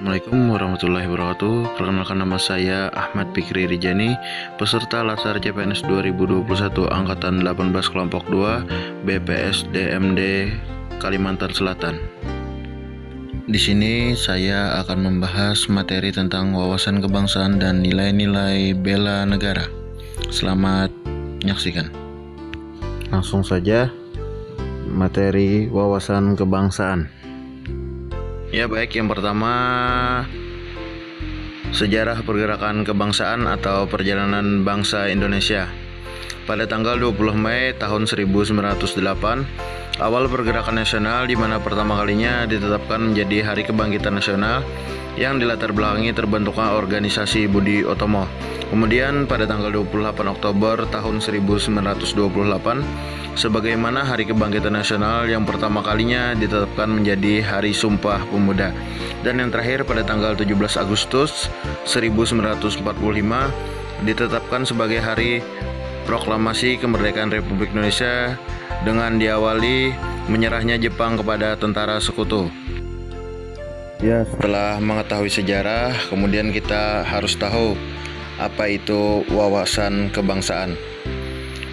Assalamualaikum warahmatullahi wabarakatuh. Perkenalkan, nama saya Ahmad Fikri Rijani, peserta Latsar CPNS 2021 Angkatan 18 Kelompok 2 BPS DMD Kalimantan Selatan. Di sini saya akan membahas materi tentang wawasan kebangsaan dan nilai-nilai bela negara. Selamat menyaksikan. Langsung saja, materi wawasan kebangsaan. Ya baik, yang pertama, sejarah pergerakan kebangsaan atau perjalanan bangsa Indonesia. Pada tanggal 20 Mei tahun 1908, awal pergerakan nasional di mana pertama kalinya ditetapkan menjadi Hari Kebangkitan Nasional yang dilatar belakangi terbentuknya organisasi Budi Utomo. Kemudian pada tanggal 28 Oktober tahun 1928, sebagaimana Hari Kebangkitan Nasional yang pertama kalinya ditetapkan menjadi Hari Sumpah Pemuda. Dan yang terakhir pada tanggal 17 Agustus 1945 ditetapkan sebagai Hari Proklamasi Kemerdekaan Republik Indonesia dengan diawali menyerahnya Jepang kepada tentara sekutu. Ya, setelah mengetahui sejarah, kemudian kita harus tahu apa itu wawasan kebangsaan.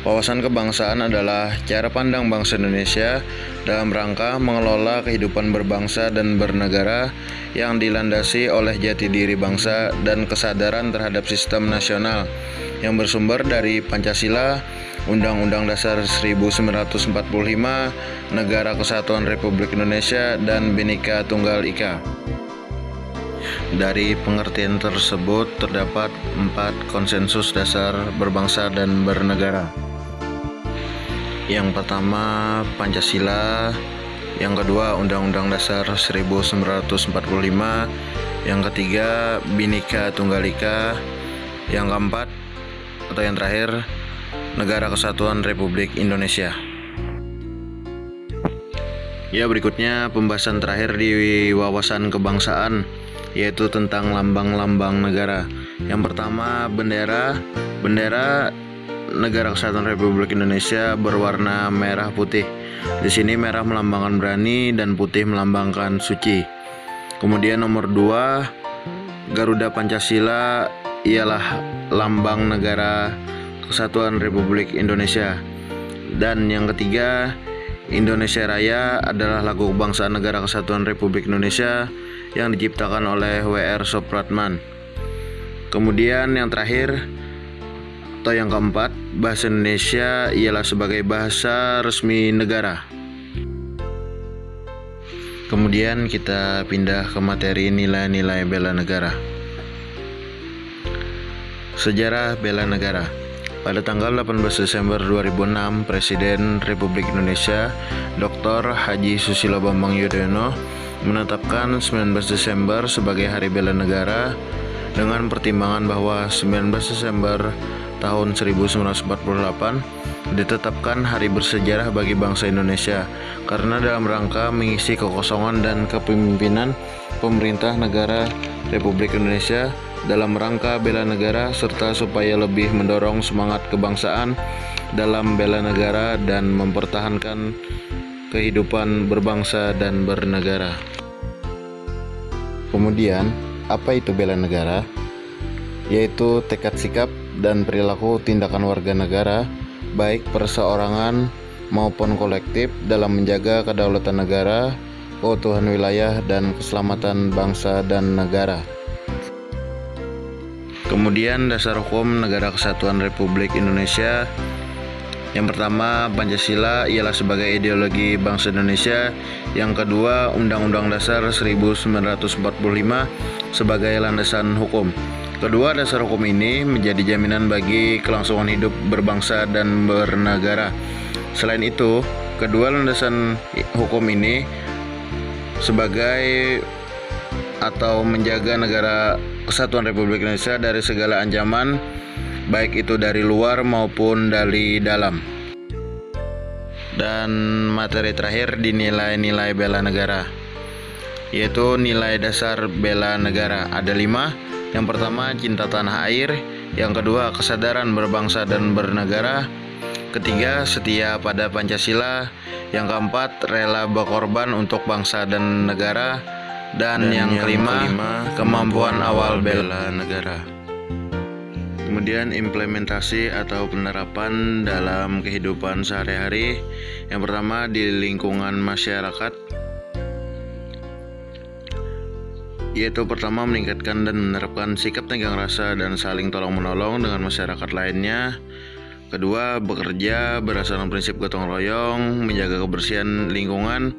Wawasan kebangsaan adalah cara pandang bangsa Indonesia dalam rangka mengelola kehidupan berbangsa dan bernegara yang dilandasi oleh jati diri bangsa dan kesadaran terhadap sistem nasional yang bersumber dari Pancasila, Undang-Undang Dasar 1945, Negara Kesatuan Republik Indonesia, dan Bhinneka Tunggal Ika. Dari pengertian tersebut terdapat 4 konsensus dasar berbangsa dan bernegara. Yang pertama, Pancasila. Yang kedua, Undang-Undang Dasar 1945. Yang ketiga, Bhinneka Tunggal Ika. Yang keempat, atau yang terakhir, Negara Kesatuan Republik Indonesia. Ya, berikutnya pembahasan terakhir di wawasan kebangsaan, yaitu tentang lambang-lambang negara. Yang pertama, bendera. Bendera Negara Kesatuan Republik Indonesia berwarna merah putih. Di sini merah melambangkan berani dan putih melambangkan suci. Kemudian nomor 2, Garuda Pancasila ialah lambang Negara Kesatuan Republik Indonesia. Dan yang ketiga, Indonesia Raya adalah lagu kebangsaan Negara Kesatuan Republik Indonesia yang diciptakan oleh W.R. Supratman. Kemudian yang terakhir atau yang keempat, bahasa Indonesia ialah sebagai bahasa resmi negara. Kemudian kita pindah ke materi nilai-nilai bela negara. Sejarah bela negara. Pada tanggal 18 Desember 2006, Presiden Republik Indonesia Dr. Haji Susilo Bambang Yudhoyono menetapkan 19 Desember sebagai Hari Bela Negara dengan pertimbangan bahwa 19 Desember tahun 1948 ditetapkan hari bersejarah bagi bangsa Indonesia karena dalam rangka mengisi kekosongan dan kepemimpinan pemerintah negara Republik Indonesia dalam rangka bela negara serta supaya lebih mendorong semangat kebangsaan dalam bela negara dan mempertahankan kehidupan berbangsa dan bernegara. Kemudian, apa itu bela negara? Yaitu tekad sikap dan perilaku tindakan warga negara, baik perseorangan maupun kolektif, dalam menjaga kedaulatan negara, keutuhan wilayah, dan keselamatan bangsa dan negara. Kemudian dasar hukum Negara Kesatuan Republik Indonesia. Yang pertama, Pancasila ialah sebagai ideologi bangsa Indonesia. Yang kedua, Undang-Undang Dasar 1945 sebagai landasan hukum. Kedua dasar hukum ini menjadi jaminan bagi kelangsungan hidup berbangsa dan bernegara. Selain itu, kedua landasan hukum ini sebagai atau menjaga Negara Kesatuan Republik Indonesia dari segala ancaman, baik itu dari luar maupun dari dalam. Dan materi terakhir di nilai-nilai bela negara, yaitu nilai dasar bela negara. Ada 5. Yang pertama, cinta tanah air. Yang kedua, kesadaran berbangsa dan bernegara. Ketiga, setia pada Pancasila. Yang keempat, rela berkorban untuk bangsa dan negara. Dan yang kelima, kemampuan awal bela negara. Kemudian implementasi atau penerapan dalam kehidupan sehari-hari. Yang pertama, di lingkungan masyarakat, yaitu pertama meningkatkan dan menerapkan sikap tenggang rasa dan saling tolong-menolong dengan masyarakat lainnya. Kedua, bekerja berdasarkan prinsip gotong royong, menjaga kebersihan lingkungan.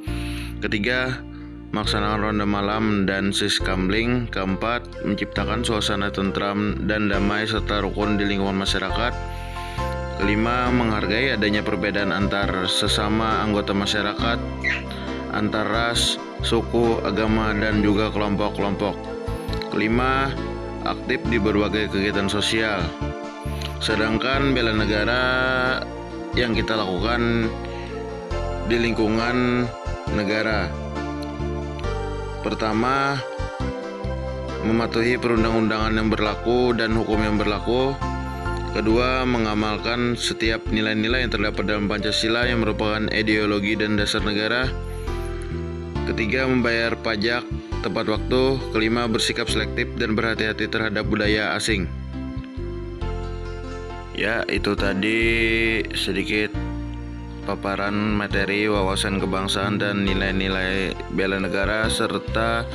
Ketiga, melaksanakan ronde malam dan siskamling. Keempat, menciptakan suasana tentram dan damai serta rukun di lingkungan masyarakat. Kelima, menghargai adanya perbedaan antar sesama anggota masyarakat, antar ras, suku, agama, dan juga kelompok-kelompok. Kelima, aktif di berbagai kegiatan sosial. Sedangkan bela negara yang kita lakukan di lingkungan negara. Pertama, mematuhi perundang-undangan yang berlaku dan hukum yang berlaku. Kedua, mengamalkan setiap nilai-nilai yang terdapat dalam Pancasila yang merupakan ideologi dan dasar negara. Ketiga, membayar pajak tepat waktu. Kelima, bersikap selektif dan berhati-hati terhadap budaya asing. Ya, itu tadi sedikit paparan materi wawasan kebangsaan dan nilai-nilai bela negara serta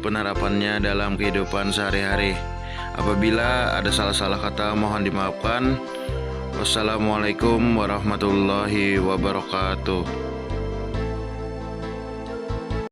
penerapannya dalam kehidupan sehari-hari. Apabila ada salah-salah kata mohon dimaafkan. Wassalamualaikum warahmatullahi wabarakatuh.